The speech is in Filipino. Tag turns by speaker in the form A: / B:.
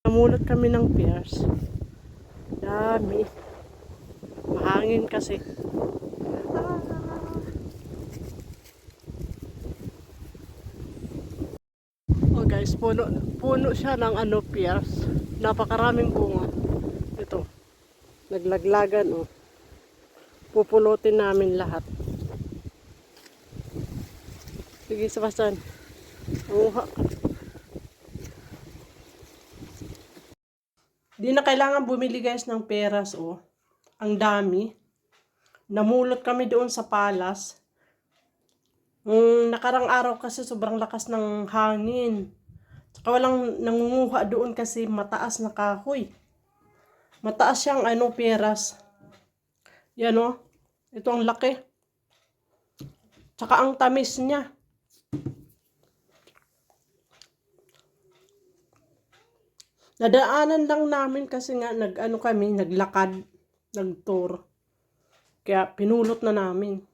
A: Namulot kami ng pears. Dami. Mahangin kasi. Oh guys, puno siya ng pears. Napakaraming bunga. Ito. Naglaglagan oh. Pupulutin namin lahat. Sige, Sebastian. Manguha ka. Di na kailangan bumili guys ng peras oh. Ang dami. Namulot kami doon sa palas. Nakarang araw kasi sobrang lakas ng hangin. Saka walang nangunguha doon kasi mataas na kahoy. Mataas siyang peras. Yan oh. Ito ang laki. Saka ang tamis niya. Nadaanan lang namin kasi nga naglakad, nag-tour. Kaya pinulot na namin.